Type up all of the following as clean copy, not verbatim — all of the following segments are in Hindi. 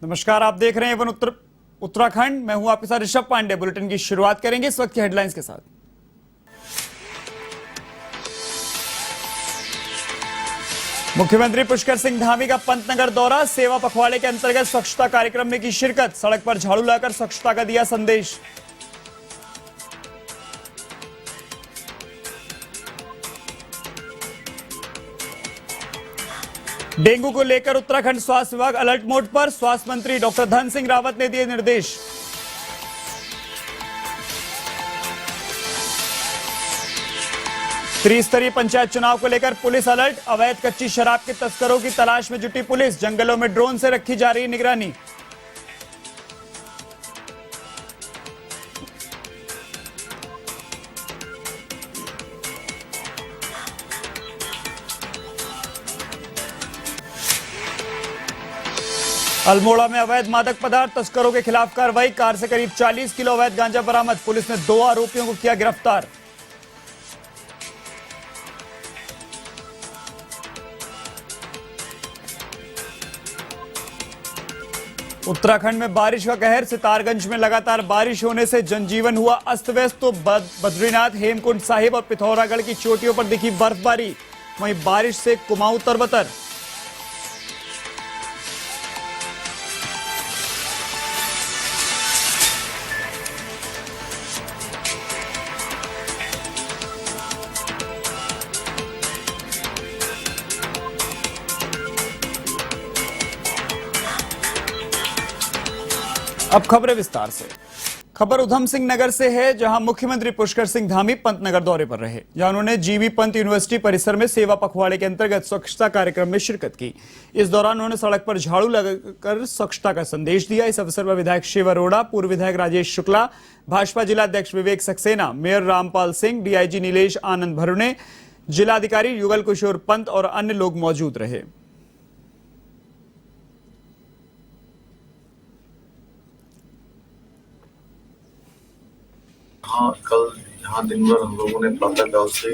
नमस्कार, आप देख रहे हैं वन उत्तराखंड। मैं हूं आपके साथ ऋषभ पांडे। बुलेटिन की शुरुआत करेंगे इस वक्त की हेडलाइंस के साथ। मुख्यमंत्री पुष्कर सिंह धामी का पंतनगर दौरा, सेवा पखवाड़े के अंतर्गत स्वच्छता कार्यक्रम में की शिरकत, सड़क पर झाड़ू लाकर स्वच्छता का दिया संदेश। डेंगू को लेकर उत्तराखंड स्वास्थ्य विभाग अलर्ट मोड पर, स्वास्थ्य मंत्री डॉक्टर धन सिंह रावत ने दिए निर्देश। त्रिस्तरीय पंचायत चुनाव को लेकर पुलिस अलर्ट, अवैध कच्ची शराब के तस्करों की तलाश में जुटी पुलिस, जंगलों में ड्रोन से रखी जा रही निगरानी। अल्मोड़ा में अवैध मादक पदार्थ तस्करों के खिलाफ कार्रवाई, कार से करीब 40 किलो अवैध गांजा बरामद, पुलिस ने 2 आरोपियों को किया गिरफ्तार। उत्तराखंड में बारिश का कहर, सितारगंज में लगातार बारिश होने से जनजीवन हुआ अस्त व्यस्त, तो बद्रीनाथ, हेमकुंड साहिब और पिथौरागढ़ की चोटियों पर दिखी बर्फबारी, वहीं बारिश से कुमाऊं तरबतर। अब खबरें विस्तार से। खबर उधम सिंह नगर से है, जहां मुख्यमंत्री पुष्कर सिंह धामी पंतनगर दौरे पर रहे, जहां उन्होंने जीबी पंत यूनिवर्सिटी परिसर में सेवा पखवाड़े के अंतर्गत स्वच्छता कार्यक्रम में शिरकत की। इस दौरान उन्होंने सड़क पर झाड़ू लगाकर स्वच्छता का संदेश दिया। इस अवसर पर विधायक शिव अरोड़ा, पूर्व विधायक राजेश शुक्ला, भाजपा जिला अध्यक्ष विवेक सक्सेना, मेयर रामपाल सिंह, डीआईजी नीलेश आनंद भरुने, जिलाधिकारी युगल किशोर पंत और अन्य लोग मौजूद रहे। हाँ, कल यहाँ दिन भर हम लोगों ने प्रातःकाल से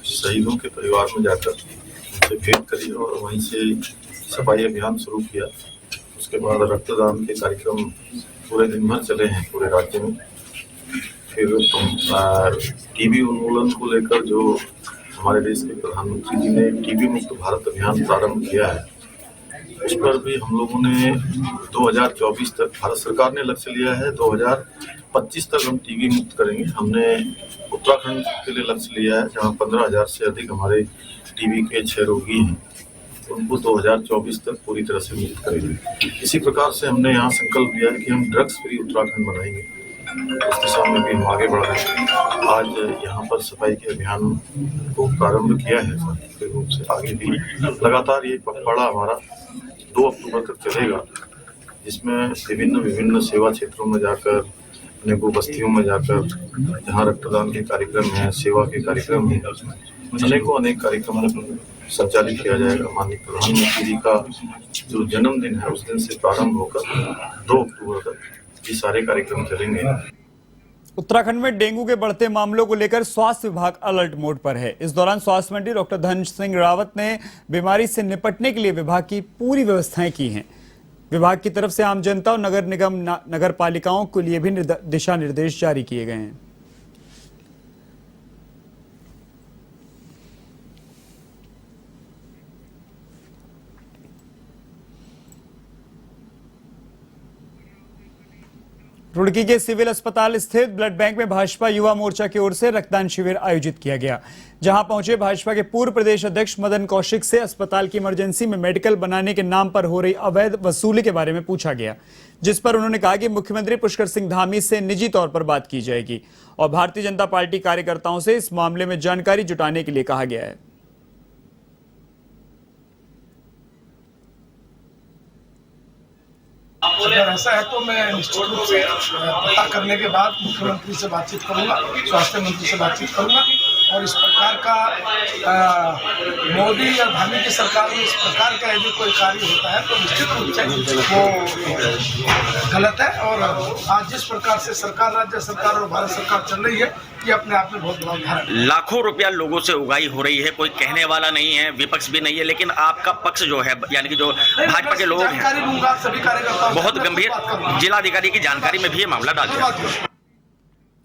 शहीदों के परिवार में जाकर उनसे भेंट करी और वहीं से सफाई अभियान शुरू किया। उसके बाद रक्तदान के कार्यक्रम पूरे दिन भर चले हैं पूरे राज्य में। फिर टीबी उन्मूलन को लेकर जो हमारे देश के प्रधानमंत्री जी ने टीबी मुक्त भारत अभियान प्रारंभ किया है, उस पर भी हम लोगों ने 2024 तक, भारत सरकार ने लक्ष्य लिया है 2025 तक हम टीबी मुक्त करेंगे। हमने उत्तराखंड के लिए लक्ष्य लिया है, जहां 15,000 से अधिक हमारे टीबी के 6 रोगी हैं, उनको 2024 तक पूरी तरह से मुक्त करेंगे। इसी प्रकार से हमने यहाँ संकल्प लिया है कि हम ड्रग्स फ्री उत्तराखंड बनाएंगे। इस दिशा में भी हम आगे बढ़ रहे हैं। आज यहाँ पर सफाई के अभियान को प्रारंभ किया है शांतिपूर्ण रूप से। आगे भी लगातार ये पखवाड़ा हमारा 2 अक्टूबर तक चलेगा, जिसमें विभिन्न सेवा क्षेत्रों में जाकर, अनेकों बस्तियों में जाकर, जहाँ रक्तदान के कार्यक्रम है, सेवा के कार्यक्रम है, अनेक कार्यक्रमों को संचालित किया जाएगा। माननीय प्रधानमंत्री जी का जो जन्मदिन है, उस दिन से प्रारंभ होकर 2 अक्टूबर तक ये सारे कार्यक्रम चलेंगे। उत्तराखंड में डेंगू के बढ़ते मामलों को लेकर स्वास्थ्य विभाग अलर्ट मोड पर है। इस दौरान स्वास्थ्य मंत्री डॉक्टर धन सिंह रावत ने बीमारी से निपटने के लिए विभाग की पूरी व्यवस्थाएं की हैं। विभाग की तरफ से आम जनता और नगर निगम नगर पालिकाओं के लिए भी दिशा निर्देश जारी किए गए हैं। रुड़की के सिविल अस्पताल स्थित ब्लड बैंक में भाजपा युवा मोर्चा की ओर से रक्तदान शिविर आयोजित किया गया, जहां पहुंचे भाजपा के पूर्व प्रदेश अध्यक्ष मदन कौशिक से अस्पताल की इमरजेंसी में मेडिकल बनाने के नाम पर हो रही अवैध वसूली के बारे में पूछा गया, जिस पर उन्होंने कहा कि मुख्यमंत्री पुष्कर सिंह धामी से निजी तौर पर बात की जाएगी और भारतीय जनता पार्टी कार्यकर्ताओं से इस मामले में जानकारी जुटाने के लिए कहा गया है। अगर ऐसा है तो मैं निश्चित रूप से पता करने के बाद मुख्यमंत्री से बातचीत करूंगा, स्वास्थ्य मंत्री से बातचीत करूंगा और इस प्रकार का मोदी या धामी की सरकार में इस प्रकार का यदि कोई कार्य होता है तो निश्चित रूप से वो गलत है। और आज जिस प्रकार से सरकार, राज्य सरकार और भारत सरकार चल रही है, ये अपने आप में बहुत बड़ा उदाहरण है। लाखों रुपया लोगों से उगाई हो रही है, कोई कहने वाला नहीं है, विपक्ष भी नहीं है, लेकिन आपका पक्ष जो है, यानी कि जो भाजपा के लोग हैं, जानकारी दूंगा सभी कार्यकर्ताओं को, बहुत गंभीर, जिलाधिकारी की जानकारी में भी ये मामला डाल दिया।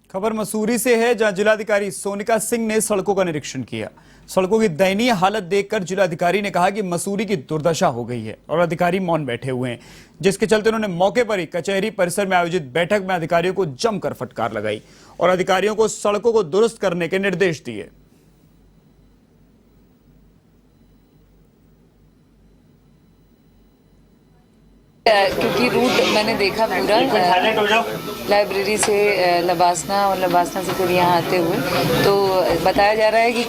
खबर मसूरी से है, जहां जिलाधिकारी सोनिका सिंह ने सड़कों का निरीक्षण किया। सड़कों की दयनीय हालत देखकर जिलाधिकारी ने कहा कि मसूरी की दुर्दशा हो गई है और अधिकारी मौन बैठे हुए हैं, जिसके चलते उन्होंने मौके पर ही कचहरी परिसर में आयोजित बैठक में अधिकारियों को जमकर फटकार लगाई और अधिकारियों को सड़कों को दुरुस्त करने के निर्देश दिए। क्योंकि रूट मैंने देखा पूरा लाइब्रेरी से लबासना और लबासना से फिर यहाँ आते हुए, तो बताया जा रहा है कि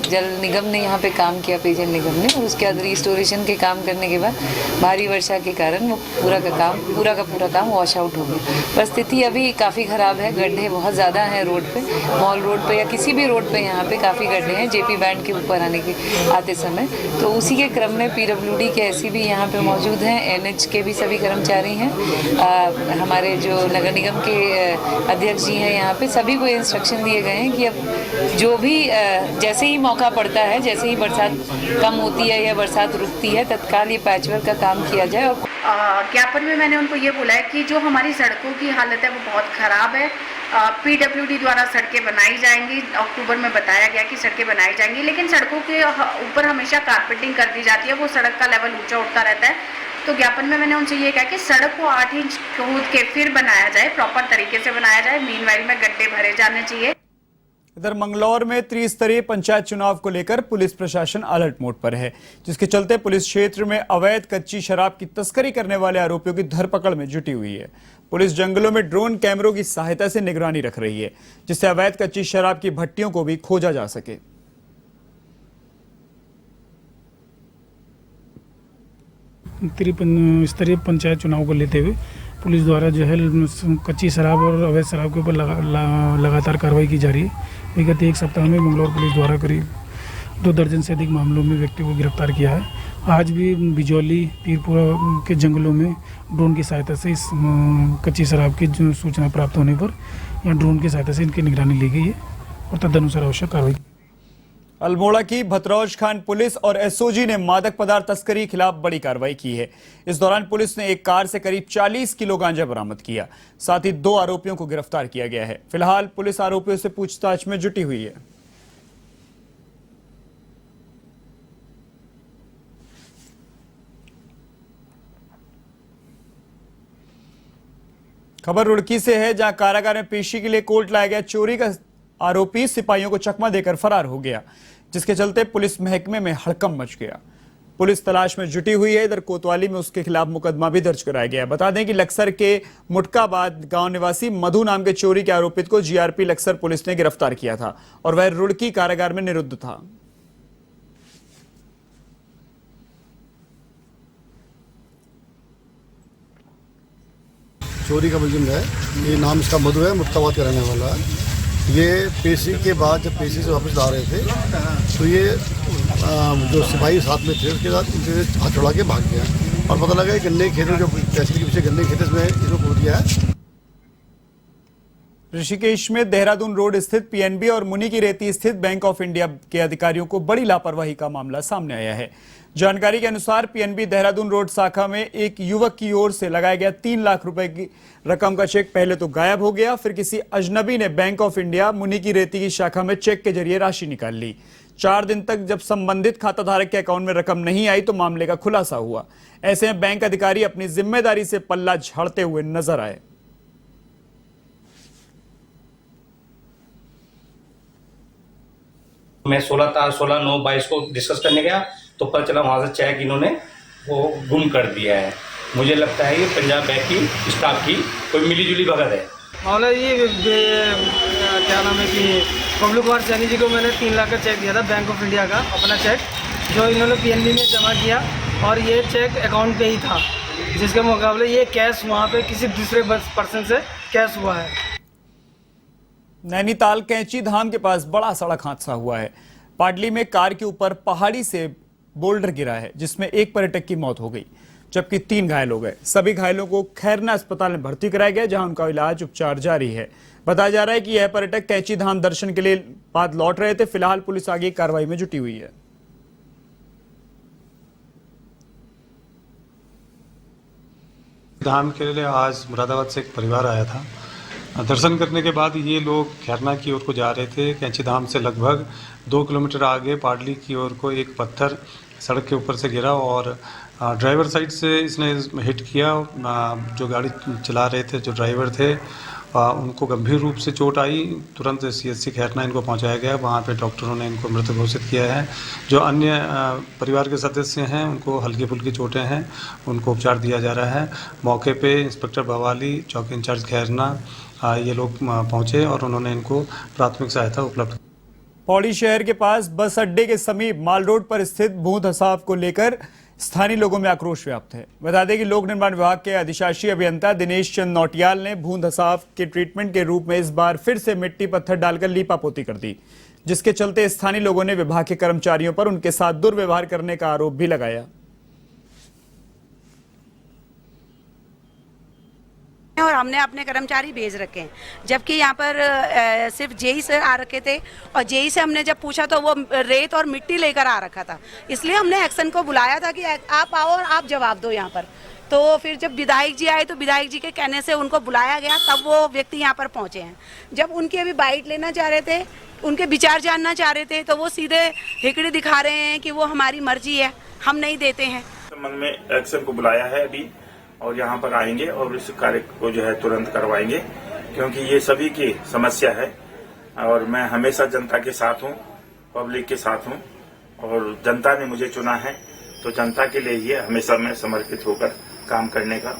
जल निगम ने यहाँ पे काम किया, पेयजल निगम ने, और उसके बाद रिस्टोरेशन के काम करने के बाद भारी वर्षा के कारण वो पूरा का पूरा काम वॉश आउट हो गया। परिस्थिति अभी काफ़ी ख़राब है, गड्ढे बहुत ज़्यादा हैं रोड पे, मॉल रोड पे या किसी भी रोड पे यहाँ पे काफ़ी गड्ढे हैं जेपी बैंड के ऊपर आते समय। तो उसी के क्रम में PWD के ऐसी भी यहाँ पे मौजूद हैं, NH के भी सभी कर्मचारी हैं, हमारे जो नगर निगम के अध्यक्ष जी हैं, यहाँ पे सभी को इंस्ट्रक्शन दिए गए हैं कि अब जो भी जैसे ही मौका पड़ता है, जैसे ही बरसात कम होती है या बरसात रुकती है, तत्काल ये पैचवर्क का काम किया जाए। और ज्ञापन में मैंने उनको ये बोला है कि जो हमारी सड़कों की हालत है वो बहुत ख़राब है। PWD द्वारा सड़कें बनाई जाएंगी, अक्टूबर में बताया गया कि सड़कें बनाई जाएंगी, लेकिन सड़कों के ऊपर हमेशा कारपेटिंग कर दी जाती है, वो सड़क का लेवल ऊंचा उठता रहता है। तो ज्ञापन में मैंने उनसे ये कहा कि सड़क को 8 इंच खोद के फिर बनाया जाए, प्रॉपर तरीके से बनाया जाए, मीनवाइल में गड्ढे भरे जाने चाहिए। इधर मंगलौर में त्रिस्तरीय पंचायत चुनाव को लेकर पुलिस प्रशासन अलर्ट मोड पर है, जिसके चलते पुलिस क्षेत्र में अवैध कच्ची शराब की तस्करी करने वाले आरोपियों की धरपकड़ में जुटी हुई है। पुलिस जंगलों में ड्रोन कैमरों की सहायता से निगरानी रख रही है, जिससे अवैध कच्ची शराब की भट्टियों को भी खोजा जा सके। त्रिस्तरीय पंचायत चुनाव को लेते हुए पुलिस द्वारा जो है कच्ची शराब और अवैध शराब के ऊपर लगातार कार्रवाई की जा रही है। विगत एक सप्ताह में मंगलौर पुलिस द्वारा करीब 2 दर्जन से अधिक मामलों में व्यक्ति को गिरफ्तार किया है। आज भी बिजौली पीरपुरा के जंगलों में ड्रोन की सहायता से इस कच्ची शराब की सूचना प्राप्त होने पर यहाँ ड्रोन की सहायता से इनकी निगरानी ली गई है और तदनुसार आवश्यक कार्रवाई। अल्मोड़ा की भतरौज खान पुलिस और SOG ने मादक पदार्थ तस्करी के खिलाफ बड़ी कार्रवाई की है। इस दौरान पुलिस ने एक कार से करीब 40 किलो गांजा बरामद किया, साथ ही 2 आरोपियों को गिरफ्तार किया गया है। फिलहाल पुलिस आरोपियों से पूछताछ में जुटी हुई है। खबर रुड़की से है, जहां कारागार में पेशी के लिए कोर्ट लाया गया चोरी का आरोपी सिपाहियों को चकमा देकर फरार हो गया, जिसके चलते पुलिस महकमे में हड़कंप मच गया। पुलिस तलाश में जुटी हुई है। इधर कोतवाली में उसके खिलाफ मुकदमा भी दर्ज कराया गया है। बता दें कि लक्सर के मुटकाबाद गांव निवासी मधु नाम के चोरी के आरोपित को GRP लक्सर पुलिस ने गिरफ्तार किया था और वह रुड़की कारागार में निरुद्ध था। चोरी का मुलजिम है, ये नाम इसका मधु है, मुटकाबाद का रहने वाला है। ये पेशी के बाद जब पेशी से वापस आ रहे थे तो ये जो सिपाही साथ में थे उसके साथ इनसे हाथ छोड़ा के भाग गया और पता लगा कि गन्ने खेतों, जो तहसील के पीछे गन्ने खेत, इसमें इसको कूद गया है। ऋषिकेश में देहरादून रोड स्थित PNB और मुनि की रेती स्थित बैंक ऑफ इंडिया के अधिकारियों को बड़ी लापरवाही का मामला सामने आया है। जानकारी के अनुसार PNB देहरादून रोड शाखा में एक युवक की ओर से लगाया गया 3 लाख रुपए की रकम का चेक पहले तो गायब हो गया, फिर किसी अजनबी ने बैंक ऑफ इंडिया मुनि की रेती की शाखा में चेक के जरिए राशि निकाल ली। 4 दिन तक जब संबंधित खाताधारक के अकाउंट में रकम नहीं आई तो मामले का खुलासा हुआ। ऐसे में बैंक अधिकारी अपनी जिम्मेदारी से पल्ला झाड़ते हुए नजर आए। मैं 16/9/22 को डिस्कस करने गया तो पता चला वहाँ से चेक इन्होंने वो गुम कर दिया है। मुझे लगता है ये पंजाब बैंक की स्टाफ की कोई मिलीजुली भगत है। मामला ये क्या नाम है कि बबलू कुमार सैनी जी को मैंने 3 लाख का चेक दिया था बैंक ऑफ इंडिया का, अपना चेक जो इन्होंने PNB में जमा किया और ये चेक अकाउंट पे ही था, जिसके मुकाबले ये कैश वहाँ पे किसी दूसरे पर्सन से कैश हुआ है। नैनीताल कैंची धाम के पास बड़ा सड़क हादसा हुआ है। पाडली में कार के ऊपर पहाड़ी से बोल्डर गिरा है, जिसमें एक पर्यटक की मौत हो गई, जबकि 3 घायल हो गए। सभी घायलों को खैरना अस्पताल में भर्ती कराया गया, जहां उनका इलाज उपचार जारी है। बताया जा रहा है कि यह पर्यटक कैंची धाम दर्शन के लिए बाद लौट रहे थे। फिलहाल पुलिस आगे कार्रवाई में जुटी हुई है। धाम के लिए आज मुरादाबाद से एक परिवार आया था। दर्शन करने के बाद ये लोग खैरना की ओर को जा रहे थे। कैंची धाम से लगभग 2 किलोमीटर आगे पाडली की ओर को एक पत्थर सड़क के ऊपर से गिरा और ड्राइवर साइड से इसने हिट किया। जो गाड़ी चला रहे थे, जो ड्राइवर थे, उनको गंभीर रूप से चोट आई। तुरंत CHC खैरना इनको पहुंचाया गया। वहां पे डॉक्टरों ने इनको मृत घोषित किया है। जो अन्य परिवार के सदस्य हैं, उनको हल्की फुल्की चोटें हैं, उनको उपचार दिया जा रहा है। मौके पे इंस्पेक्टर भवाली, चौकी इंचार्ज खैरना, ये लोग पहुंचे और उन्होंने इनको प्राथमिक सहायता उपलब्ध। पौड़ी शहर के पास बस अड्डे के समीप माल रोड पर स्थित भू धसाव को लेकर स्थानीय लोगों में आक्रोश व्याप्त है। बता दें कि लोक निर्माण विभाग के अधिशासी अभियंता दिनेश चंद नौटियाल ने भू धसाव के ट्रीटमेंट के रूप में इस बार फिर से मिट्टी पत्थर डालकर लीपापोती कर दी, जिसके चलते स्थानीय लोगों ने विभाग के कर्मचारियों पर उनके साथ दुर्व्यवहार करने का आरोप भी लगाया। और हमने अपने कर्मचारी भेज रखे हैं, जबकि यहाँ पर सिर्फ जेई से आ रखे थे और जेई से हमने जब पूछा तो वो रेत और मिट्टी लेकर आ रखा था। इसलिए हमने एक्शन को बुलाया था कि आप आओ और आप जवाब दो यहाँ पर। तो फिर जब विधायक जी आए तो विधायक जी के कहने से उनको बुलाया गया, तब वो व्यक्ति यहाँ पर पहुँचे हैं। जब उनकी अभी बाइट लेना चाह रहे थे, उनके विचार जानना चाह रहे थे, तो वो सीधे हिकड़ी दिखा रहे हैं कि वो हमारी मर्जी है, हम नहीं देते हैं। संबंध में एक्शन को बुलाया है अभी, और यहाँ पर आएंगे और इस कार्य को जो है तुरंत करवाएंगे, क्योंकि ये सभी की समस्या है। और मैं हमेशा जनता के साथ हूँ, पब्लिक के साथ हूँ, और जनता ने मुझे चुना है, तो जनता के लिए ही हमेशा मैं समर्पित होकर काम करने का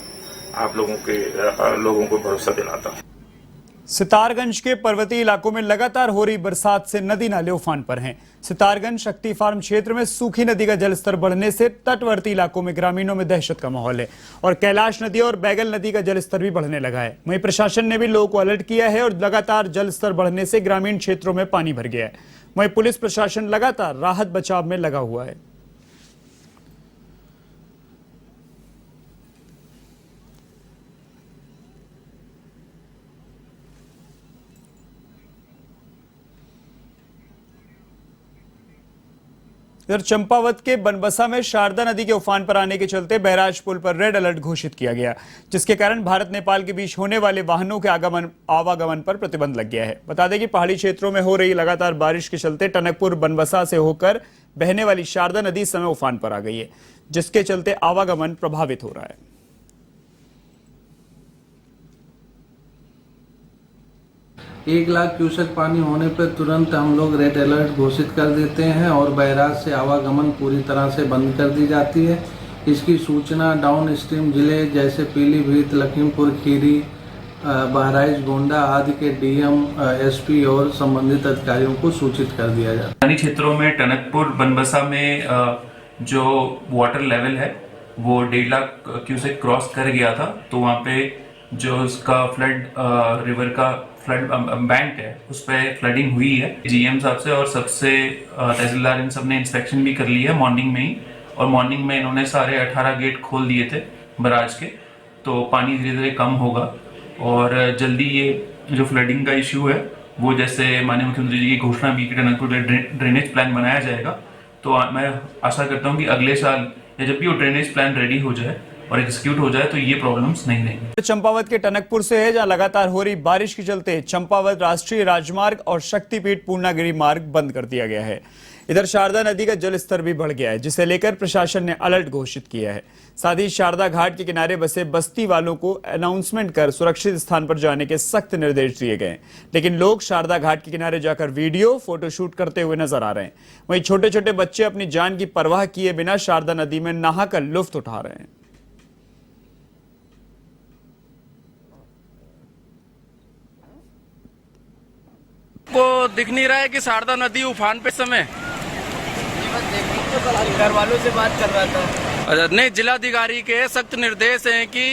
आप लोगों को भरोसा दिलाता हूँ। सितारगंज के पर्वतीय इलाकों में लगातार हो रही बरसात से नदी नाले उफान पर हैं। सितारगंज शक्ति फार्म क्षेत्र में सूखी नदी का जलस्तर बढ़ने से तटवर्ती इलाकों में ग्रामीणों में दहशत का माहौल है और कैलाश नदी और बैगल नदी का जलस्तर भी बढ़ने लगा है। वहीं प्रशासन ने भी लोगों को अलर्ट किया है और लगातार जलस्तर बढ़ने से ग्रामीण क्षेत्रों में पानी भर गया है। वहीं पुलिस प्रशासन लगातार राहत बचाव में लगा हुआ है। इधर चंपावत के बनबसा में शारदा नदी के उफान पर आने के चलते बैराज पुल पर रेड अलर्ट घोषित किया गया, जिसके कारण भारत नेपाल के बीच होने वाले वाहनों के आवागमन पर प्रतिबंध लग गया है। बता दें कि पहाड़ी क्षेत्रों में हो रही लगातार बारिश के चलते टनकपुर बनबसा से होकर बहने वाली शारदा नदी इस समय उफान पर आ गई है, जिसके चलते आवागमन प्रभावित हो रहा है। 1 लाख क्यूसेक पानी होने पर तुरंत हम लोग रेड अलर्ट घोषित कर देते हैं और बैराज से आवागमन पूरी तरह से बंद कर दी जाती है। इसकी सूचना डाउन स्ट्रीम जिले जैसे पीलीभीत, लखीमपुर खीरी, बहराइच, गोंडा आदि के DM, SP और संबंधित अधिकारियों को सूचित कर दिया जाता है। स्थानीय क्षेत्रों में टनकपुर बनबसा में जो वाटर लेवल है वो 1.5 लाख क्यूसेक क्रॉस कर गया था, तो वहाँ पे जो उसका फ्लड रिवर का फ्लड बैंक है उस पर फ्लडिंग हुई है। GM साहब से और सबसे तहसीलदार इन सब ने इंस्पेक्शन भी कर ली है मॉर्निंग में ही, और मॉर्निंग में इन्होंने सारे 18 गेट खोल दिए थे बराज के, तो पानी धीरे धीरे कम होगा और जल्दी ये जो फ्लडिंग का इश्यू है वो जैसे माननीय मुख्यमंत्री जी की घोषणा भी टनकपुर ड्रेनेज प्लान बनाया जाएगा, तो मैं आशा करता हूँ कि अगले साल या जब भी वो ड्रेनेज प्लान रेडी हो जाए और एग्जीक्यूट हो जाए तो ये प्रॉब्लम्स नहीं रहेंगी। चंपावत के टनकपुर से है, जहां लगातार हो रही बारिश के चलते चंपावत राष्ट्रीय राजमार्ग और शक्तिपीठ पूर्णागिरि मार्ग बंद कर दिया गया है। इधर शारदा नदी का जलस्तर भी बढ़ गया है, जिसे लेकर प्रशासन ने अलर्ट घोषित किया है। साथ ही शारदा घाट के किनारे बसे बस्ती वालों को अनाउंसमेंट कर सुरक्षित स्थान पर जाने के सख्त निर्देश दिए गए, लेकिन लोग शारदा घाट के किनारे जाकर वीडियो फोटोशूट करते हुए नजर आ रहे हैं। वहीं छोटे छोटे बच्चे अपनी जान की परवाह किए बिना शारदा नदी में नहाकर लुत्फ उठा रहे हैं। को दिख नहीं रहा है कि शारदा नदी उफान पे समय घर वालों से बात कर रहा था। नहीं, जिलाधिकारी के सख्त निर्देश हैं कि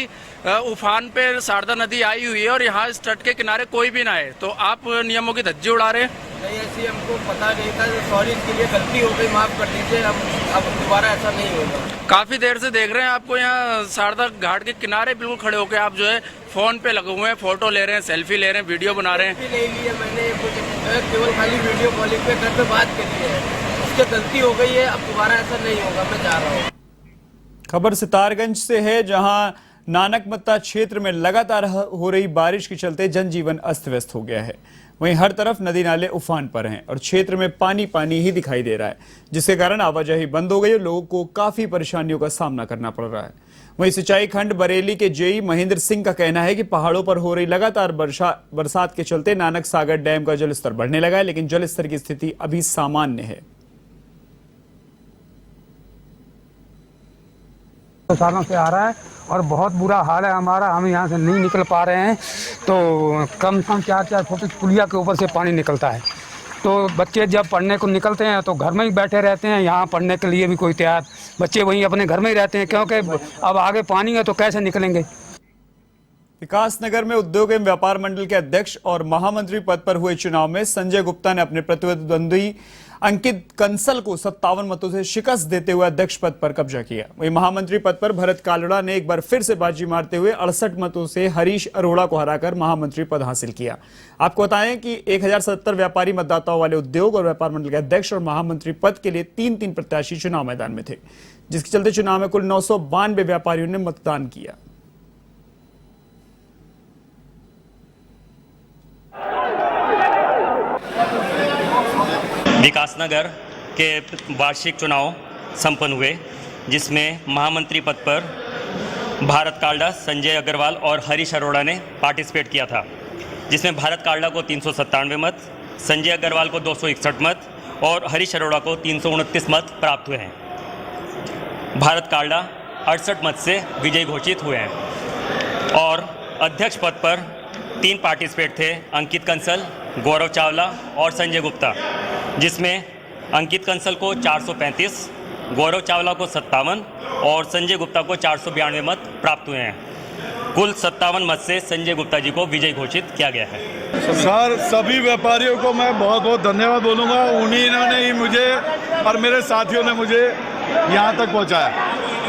उफान पे शारदा नदी आई हुई है और यहाँ इस तट के किनारे कोई भी ना है, तो आप नियमों की धज्जी उड़ा रहे हैं। नहीं, ऐसी हमको पता नहीं था, सॉरी, इसके लिए गलती हो गई, माफ़ कर दीजिए, अब दोबारा ऐसा नहीं होगा। काफ़ी देर से देख रहे हैं आपको यहाँ शारदा घाट के किनारे बिल्कुल खड़े होकर आप जो है फ़ोन पे लगे हुए हैं, फ़ोटो ले रहे हैं, सेल्फी ले रहे हैं, वीडियो बना रहे हैं। ले लिया मैंने, केवल खाली वीडियो कॉलिंग पे घर पे बात करी है, उसकी गलती हो गई है, अब दोबारा ऐसा नहीं होगा, मैं जा रहा हूँ। खबर सितारगंज से है, जहां नानकमत्ता क्षेत्र में लगातार हो रही बारिश के चलते जनजीवन अस्त व्यस्त हो गया है। वहीं हर तरफ नदी नाले उफान पर हैं और क्षेत्र में पानी पानी ही दिखाई दे रहा है, जिसके कारण आवाजाही बंद हो गई और लोगों को काफी परेशानियों का सामना करना पड़ रहा है। वहीं सिंचाई खंड बरेली के जेई महेंद्र सिंह का कहना है कि पहाड़ों पर हो रही लगातार बरसात के चलते नानक सागर डैम का जलस्तर बढ़ने लगा है, लेकिन जलस्तर की स्थिति अभी सामान्य है। सालों से आ रहा है और बहुत बुरा हाल है हमारा, हम यहाँ से नहीं निकल पा रहे हैं, तो कम से कम 4-4 फुट पुलिया के ऊपर से पानी निकलता है। तो बच्चे जब पढ़ने को निकलते हैं तो घर में ही बैठे रहते हैं, यहाँ पढ़ने के लिए भी कोई तैयार, बच्चे वहीं अपने घर में ही रहते हैं, क्योंकि अब आगे पानी है तो कैसे निकलेंगे। विकासनगर में उद्योग एवं व्यापार मंडल के अध्यक्ष और महामंत्री पद पर हुए चुनाव में संजय गुप्ता ने अपने प्रतिद्वंदी अंकित कंसल को 57 मतों से शिकस्त देते हुए अध्यक्ष पद पर कब्जा किया। वहीं महामंत्री पद पर भरत कालड़ा ने एक बार फिर से बाजी मारते हुए 68 मतों से हरीश अरोड़ा को हराकर महामंत्री पद हासिल किया। आपको बताएं कि 1070 व्यापारी मतदाताओं वाले उद्योग और व्यापार मंडल के अध्यक्ष और महामंत्री पद के लिए 3-3 प्रत्याशी चुनाव मैदान में थे, जिसके चलते चुनाव में कुल 992 व्यापारियों ने मतदान किया। विकासनगर के वार्षिक चुनाव संपन्न हुए, जिसमें महामंत्री पद पर भारत कालड़ा, संजय अग्रवाल और हरीश अरोड़ा ने पार्टिसिपेट किया था, जिसमें भारत कालड़ा को 397 मत, संजय अग्रवाल को 261 मत और हरीश अरोड़ा को 329 मत प्राप्त हुए हैं। भारत कालड़ा 68 मत से विजयी घोषित हुए हैं और अध्यक्ष पद पर 3 पार्टिसिपेट थे, अंकित कंसल, गौरव चावला और संजय गुप्ता, जिसमें अंकित कंसल को 435, गौरव चावला को 57 और संजय गुप्ता को 492 मत प्राप्त हुए हैं। कुल 57 मत से संजय गुप्ता जी को विजयी घोषित किया गया है। सर, सभी व्यापारियों को मैं बहुत बहुत धन्यवाद बोलूँगा, उन्हीं ने ही मुझे और मेरे साथियों ने मुझे यहाँ तक पहुँचाया।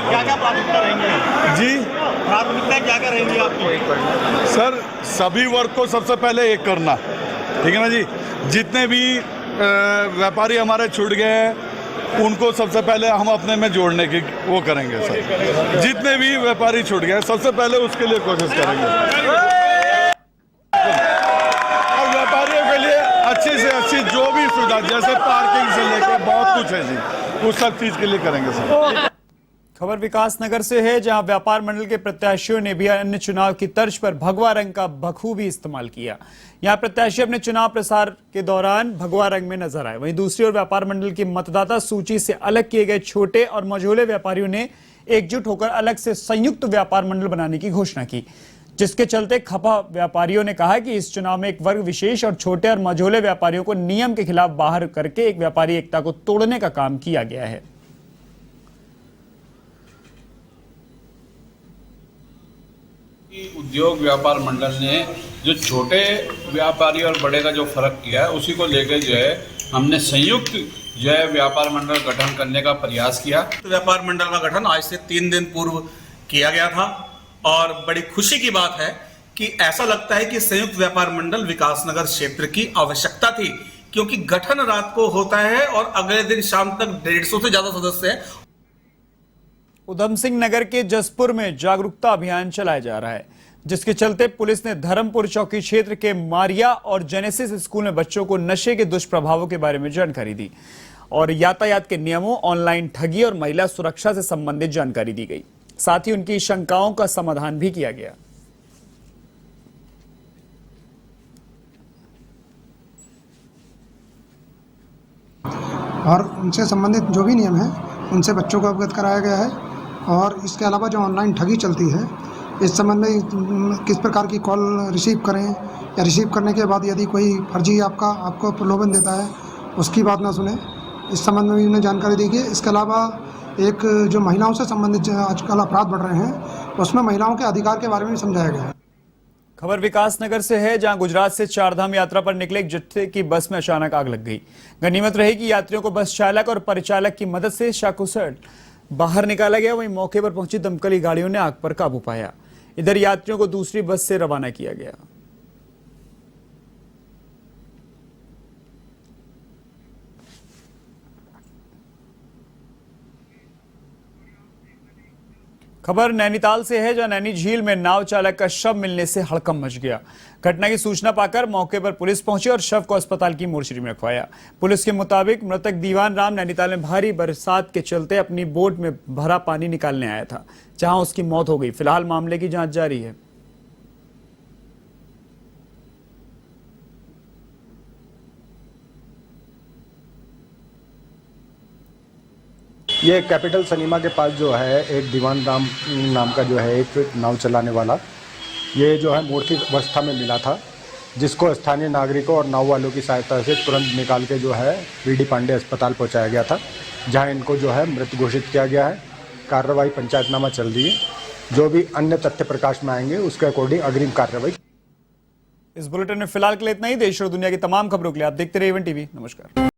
क्या क्या प्राथमिकता रहेंगी जी? प्राथमिकता क्या क्या रहेंगी आपकी? सर, सभी वर्ग को सबसे पहले एक करना, ठीक है ना जी। जितने भी व्यापारी हमारे छूट गए हैं उनको सबसे पहले हम अपने में जोड़ने की वो करेंगे सर। जितने भी व्यापारी छूट गए सबसे पहले उसके लिए कोशिश करेंगे और व्यापारियों के लिए अच्छी से अच्छी जो भी सुविधा, जैसे पार्किंग से लेकर बहुत कुछ है जी, उस सब चीज़ के लिए करेंगे सर। खबर विकासनगर से है, जहां व्यापार मंडल के प्रत्याशियों ने भी अन्य चुनाव की तर्ज पर भगवा रंग का बखूबी इस्तेमाल किया। यहां प्रत्याशी अपने चुनाव प्रसार के दौरान भगवा रंग में नजर आए। वहीं दूसरी ओर व्यापार मंडल की मतदाता सूची से अलग किए गए छोटे और मझोले व्यापारियों ने एकजुट होकर अलग से संयुक्त व्यापार मंडल बनाने की घोषणा की, जिसके चलते खफा व्यापारियों ने कहा कि इस चुनाव में एक वर्ग विशेष और छोटे और मझोले व्यापारियों को नियम के खिलाफ बाहर करके एक व्यापारी एकता को तोड़ने का काम किया गया है। उद्योग व्यापार मंडल ने जो छोटे व्यापारी और बड़े का जो फर्क किया है, उसी को लेकर जो है हमने संयुक्त जो है व्यापार मंडल गठन करने का प्रयास किया। व्यापार मंडल का गठन आज से 3 दिन पूर्व किया गया था और बड़ी खुशी की बात है कि ऐसा लगता है कि संयुक्त व्यापार मंडल विकासनगर क्षेत्र की आवश्यकता थी, क्योंकि गठन रात को होता है और अगले दिन शाम तक 150 से ज्यादा सदस्य हैं। उधम सिंह नगर के जसपुर में जागरूकता अभियान चलाया जा रहा है, जिसके चलते पुलिस ने धर्मपुर चौकी क्षेत्र के मारिया और जेनेसिस स्कूल में बच्चों को नशे के दुष्प्रभावों के बारे में जानकारी दी और यातायात के नियमों, ऑनलाइन ठगी और महिला सुरक्षा से संबंधित जानकारी दी गई। साथ ही उनकी शंकाओं का समाधान भी किया गया। और उनसे संबंधित जो भी नियम है उनसे बच्चों को अवगत कराया गया है। और इसके अलावा जो ऑनलाइन ठगी चलती है, इस संबंध में किस प्रकार की कॉल रिसीव करें या रिसीव करने के बाद यदि कोई फर्जी आपको प्रलोभन देता है उसकी बात ना सुने, इस संबंध में भी उन्हें जानकारी दी गई। इसके अलावा एक जो महिलाओं से संबंधित आजकल अपराध बढ़ रहे हैं उसमें महिलाओं के अधिकार के बारे में भी समझाया गया है। खबर विकासनगर से है, जहां गुजरात से चारधाम यात्रा पर निकले एक जत्थे की बस में अचानक आग लग गई। गनीमत रही कि यात्रियों को बस चालक और परिचालक की मदद से सकुशल बाहर निकाला गया। वहीं मौके पर पहुंची दमकली गाड़ियों ने आग पर काबू पाया। इधर यात्रियों को दूसरी बस से रवाना किया गया। खबर नैनीताल से है, जहां नैनी झील में नाव चालक का शव मिलने से हड़कंप मच गया। घटना की सूचना पाकर मौके पर पुलिस पहुंची और शव को अस्पताल की मोर्चरी में रखवाया। पुलिस के मुताबिक मृतक दीवान राम नैनीताल में भारी बरसात के चलते अपनी बोट में भरा पानी निकालने आया था, जहां उसकी मौत हो गई। फिलहाल मामले की जांच जारी है। ये कैपिटल सिनेमा के पास जो है एक दीवान राम नाम का जो है एक नाव चलाने वाला, ये जो है मूर्छित अवस्था में मिला था, जिसको स्थानीय नागरिकों और नाव वालों की सहायता से तुरंत निकाल के जो है वीडी पांडे अस्पताल पहुंचाया गया था, जहां इनको जो है मृत घोषित किया गया है। कार्रवाई पंचायतनामा चल रही है। जो भी अन्य तथ्य प्रकाश में आएंगे उसके अकॉर्डिंग अग्रिम कार्रवाई। इस बुलेटिन में फिलहाल के लिए इतना ही। देश और दुनिया की तमाम खबरों के लिए आप देखते रहिए इवन टीवी। नमस्कार।